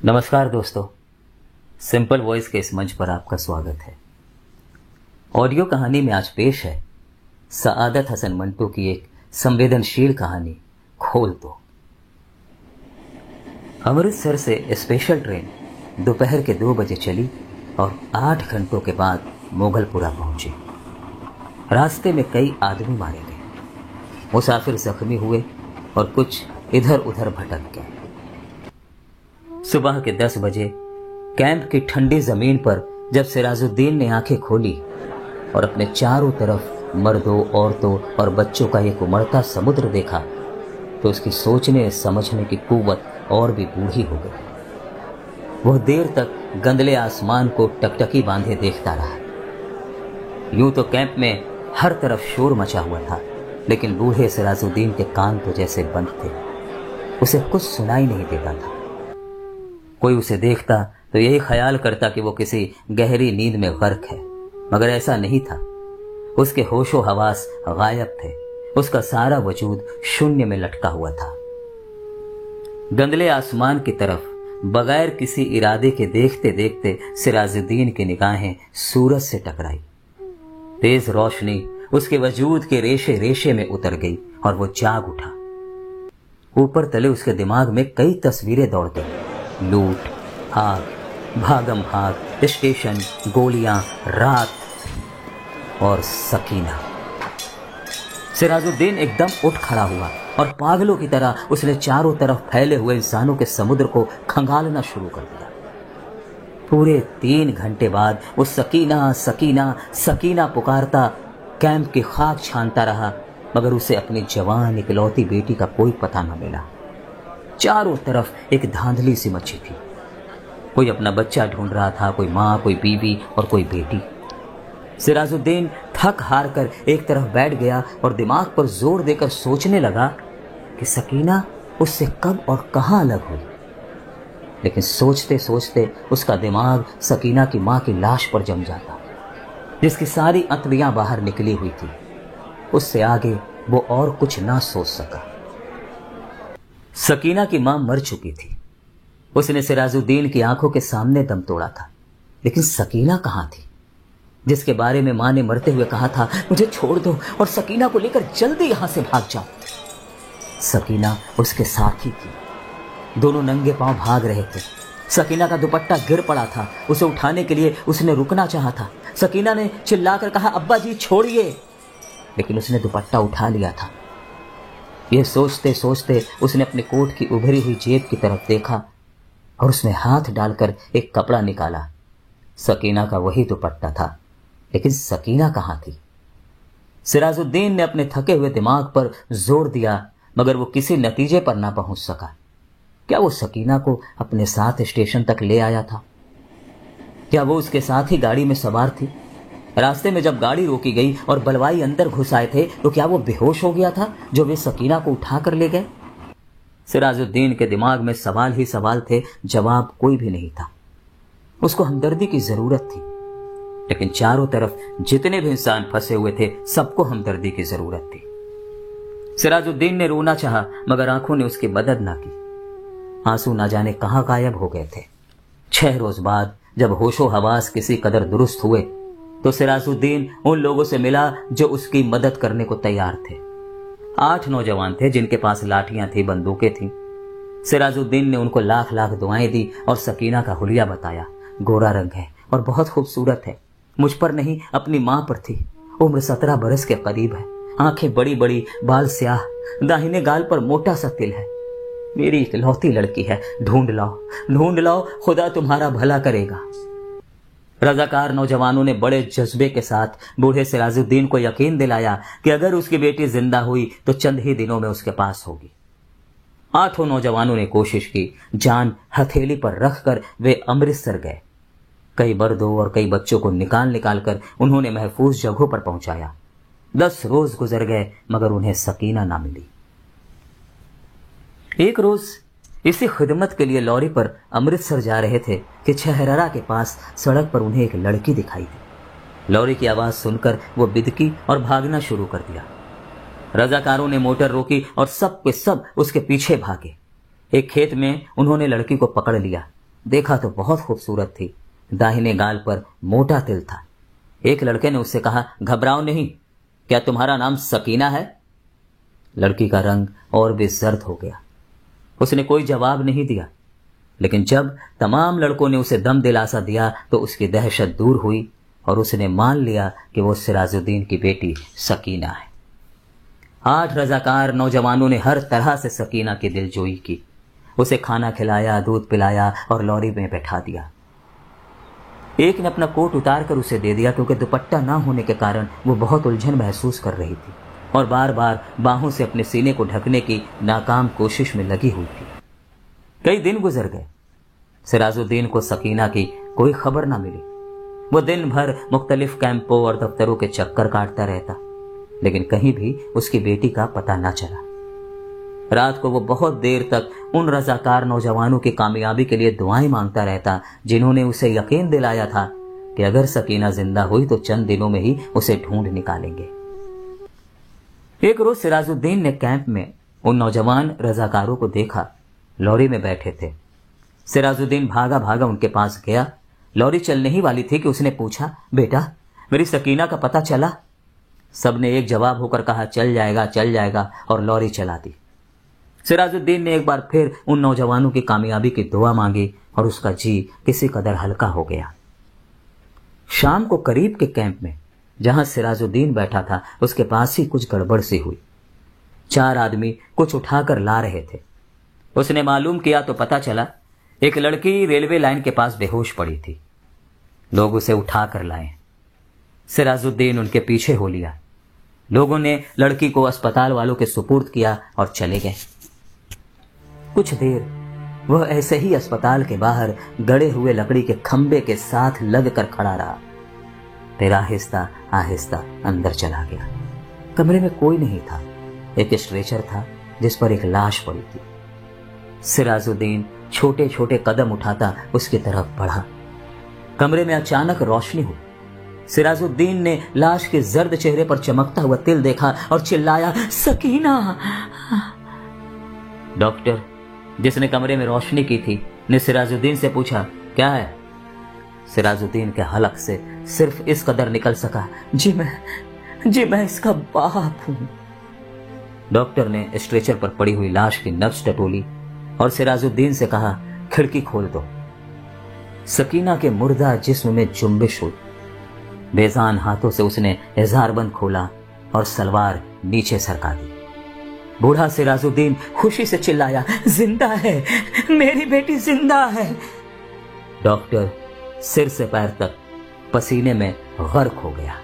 नमस्कार दोस्तों, simple voice के इस मंच पर आपका स्वागत है। ऑडियो कहानी में आज पेश है सआदत हसन मंटू की एक संवेदनशील कहानी, खोल दो। अमृतसर से स्पेशल ट्रेन दोपहर के 2 बजे चली और 8 घंटों के बाद मोगलपुरा पहुंची। रास्ते में कई आदमी मारे गए, मुसाफिर जख्मी हुए और कुछ इधर उधर भटक गए। सुबह के 10 बजे कैंप की ठंडी जमीन पर जब सिराजुद्दीन ने आंखें खोली और अपने चारों तरफ मर्दों, औरतों और बच्चों का एक उमड़ता समुद्र देखा तो उसकी सोचने समझने की कुव्वत और भी बूढ़ी हो गई। वह देर तक गंदले आसमान को टकटकी बांधे देखता रहा। यूं तो कैंप में हर तरफ शोर मचा हुआ था, लेकिन बूढ़े सिराजुद्दीन के कान तो जैसे बंद थे। उसे कुछ सुनाई नहीं देता था। कोई उसे देखता तो यही ख्याल करता कि वो किसी गहरी नींद में गर्क है, मगर ऐसा नहीं था। उसके होशो हवास गायब थे। उसका सारा वजूद शून्य में लटका हुआ था। गंदले आसमान की तरफ बगैर किसी इरादे के देखते देखते सिराजुद्दीन की निगाहें सूरज से टकराई। तेज रोशनी उसके वजूद के रेशे रेशे में उतर गई और वो जाग उठा। ऊपर तले उसके दिमाग में कई तस्वीरें दौड़ गई। लूट, आग, भागम भाग, स्टेशन, गोलियां, रात और सकीना। सिराजुद्दीन एकदम उठ खड़ा हुआ और पागलों की तरह उसने चारों तरफ फैले हुए इंसानों के समुद्र को खंगालना शुरू कर दिया। पूरे 3 घंटे बाद वो सकीना सकीना सकीना पुकारता कैंप की खाक छानता रहा, मगर उसे अपनी जवान इकलौती बेटी का कोई पता न मिला। चारों तरफ एक धांधली सी मची थी। कोई अपना बच्चा ढूंढ रहा था, कोई माँ, कोई बीवी और कोई बेटी। सिराजुद्दीन थक हार कर एक तरफ बैठ गया और दिमाग पर जोर देकर सोचने लगा कि सकीना उससे कब और कहां अलग हुई। लेकिन सोचते सोचते उसका दिमाग सकीना की माँ की लाश पर जम जाता, जिसकी सारी अंतड़ियां बाहर निकली हुई थी। उससे आगे वो और कुछ ना सोच सका। सकीना की मां मर चुकी थी। उसने सिराजुद्दीन की आंखों के सामने दम तोड़ा था, लेकिन सकीना कहां थी, जिसके बारे में मां ने मरते हुए कहा था, मुझे छोड़ दो और सकीना को लेकर जल्दी यहां से भाग जाओ। सकीना उसके साथ ही थी। दोनों नंगे पांव भाग रहे थे। सकीना का दुपट्टा गिर पड़ा था। उसे उठाने के लिए उसने रुकना चाहा था। सकीना ने चिल्लाकर कहा, अब्बा जी छोड़िए, लेकिन उसने दुपट्टा उठा लिया था। यह सोचते सोचते उसने अपने कोट की उभरी हुई जेब की तरफ देखा और उसमें हाथ डालकर एक कपड़ा निकाला। सकीना का वही दुपट्टा था, लेकिन सकीना कहां थी? सिराजुद्दीन ने अपने थके हुए दिमाग पर जोर दिया, मगर वो किसी नतीजे पर ना पहुंच सका। क्या वो सकीना को अपने साथ स्टेशन तक ले आया था? क्या वो उसके साथ ही गाड़ी में सवार थी? रास्ते में जब गाड़ी रोकी गई और बलवाई अंदर घुस आए थे तो क्या वो बेहोश हो गया था जो वे सकीना को उठा कर ले गए? सिराजुद्दीन के दिमाग में सवाल ही सवाल थे, जवाब कोई भी नहीं था। उसको हमदर्दी की जरूरत थी, लेकिन चारों तरफ जितने भी इंसान फंसे हुए थे सबको हमदर्दी की जरूरत थी। सिराजुद्दीन ने रोना चाहा, मगर आंखों ने उसकी मदद ना की। आंसू ना जाने कहां गायब हो गए थे। 6 रोज बाद जब होशो हवास किसी कदर दुरुस्त हुए तो सिराजुद्दीन उन लोगों से मिला जो उसकी मदद करने को तैयार थे। 8 नौजवान थे जिनके पास लाठियां थी, बंदूकें थीं। सिराजुद्दीन ने उनको लाख लाख दुआएं दी और सकीना का हुलिया बताया। गोरा रंग है और बहुत खूबसूरत है। मुझ पर नहीं, अपनी मां पर थी। उम्र 17 बरस के करीब है। आंखें बड़ी बड़ी, बाल स्याह, दाहिने गाल पर मोटा सा तिल है। मेरी इकलौती लड़की है। ढूंढ लाओ, खुदा तुम्हारा भला करेगा। रजाकार नौजवानों ने बड़े जज्बे के साथ बूढ़े सिराजुद्दीन को यकीन दिलाया कि अगर उसकी बेटी जिंदा हुई तो चंद ही दिनों में उसके पास होगी। 8 नौजवानों ने कोशिश की। जान हथेली पर रखकर वे अमृतसर गए। कई मर्दों और कई बच्चों को निकाल कर उन्होंने महफूज जगहों पर पहुंचाया। 10 रोज गुजर गए, मगर उन्हें सकीना ना मिली। एक रोज इसी खिदमत के लिए लॉरी पर अमृतसर जा रहे थे कि छहररा के पास सड़क पर उन्हें एक लड़की दिखाई दी। लॉरी की आवाज सुनकर वो बिदकी और भागना शुरू कर दिया। रजाकारों ने मोटर रोकी और सब के सब उसके पीछे भागे। एक खेत में उन्होंने लड़की को पकड़ लिया। देखा तो बहुत खूबसूरत थी। दाहिने गाल पर मोटा तिल था। एक लड़के ने उससे कहा, घबराओ नहीं, क्या तुम्हारा नाम सकीना है? लड़की का रंग और भी जर्द हो गया। उसने कोई जवाब नहीं दिया, लेकिन जब तमाम लड़कों ने उसे दम दिलासा दिया तो उसकी दहशत दूर हुई और उसने मान लिया कि वो सिराजुद्दीन की बेटी सकीना है। 8 रजाकार नौजवानों ने हर तरह से सकीना की दिलजोई की। उसे खाना खिलाया, दूध पिलाया और लॉरी में बैठा दिया। एक ने अपना कोट उतार कर उसे दे दिया, क्योंकि दुपट्टा ना होने के कारण वो बहुत उलझन महसूस कर रही थी और बार बार बाहों से अपने सीने को ढकने की नाकाम कोशिश में लगी हुई थी। कई दिन गुजर गए। सिराजुद्दीन को सकीना की कोई खबर ना मिली। वो दिन भर मुख्तलिफ कैंपों और दफ्तरों के चक्कर काटता रहता, लेकिन कहीं भी उसकी बेटी का पता न चला। रात को वो बहुत देर तक उन रजाकार नौजवानों की कामयाबी के लिए दुआएं मांगता रहता, जिन्होंने उसे यकीन दिलाया था कि अगर सकीना जिंदा हुई तो चंद दिनों में ही उसे ढूंढ निकालेंगे। एक रोज सिराजुद्दीन ने कैंप में उन नौजवान रजाकारों को देखा। लॉरी में बैठे थे। सिराजुद्दीन भागा भागा उनके पास गया। लॉरी चलने ही वाली थी कि उसने पूछा, बेटा मेरी सकीना का पता चला? सबने एक जवाब होकर कहा, चल जाएगा चल जाएगा, और लॉरी चला दी। सिराजुद्दीन ने एक बार फिर उन नौजवानों की कामयाबी की दुआ मांगी और उसका जी किसी कदर हल्का हो गया। शाम को करीब के कैंप में जहां सिराजुद्दीन बैठा था, उसके पास ही कुछ गड़बड़ सी हुई। 4 आदमी कुछ उठाकर ला रहे थे। उसने मालूम किया तो पता चला एक लड़की रेलवे लाइन के पास बेहोश पड़ी थी। लोग उसे उठाकर लाए। सिराजुद्दीन उनके पीछे हो लिया। लोगों ने लड़की को अस्पताल वालों के सुपुर्द किया और चले गए। कुछ देर वह ऐसे ही अस्पताल के बाहर गड़े हुए लकड़ी के खंबे के साथ लगकर खड़ा रहा। फिर आहिस्ता आहिस्ता अंदर चला गया। कमरे में कोई नहीं था। एक स्ट्रेचर था जिस पर एक लाश पड़ी थी। सिराजुद्दीन छोटे छोटे कदम उठाता उसकी तरफ बढ़ा। कमरे में अचानक रोशनी हुई। सिराजुद्दीन ने लाश के जर्द चेहरे पर चमकता हुआ तिल देखा और चिल्लाया, सकीना! डॉक्टर, जिसने कमरे में रोशनी की थी, ने सिराजुद्दीन से पूछा, क्या है? सिराजुद्दीन के हलक से सिर्फ इस कदर निकल सका, जी मैं इसका बाप हूं। डॉक्टर ने स्ट्रेचर पर पड़ी हुई लाश की नब्ज टटोली और सिराजुद्दीन से कहा, खिड़की खोल दो। सकीना के मुर्दा जिस्म में जुम्बिश हुई। बेजान हाथों से उसने इज़ारबंद खोला और सलवार नीचे सरका दी। बूढ़ा सिराजुद्दीन खुशी से चिल्लाया, जिंदा है, मेरी बेटी जिंदा है। डॉक्टर सिर से पैर तक पसीने में गर्क हो गया।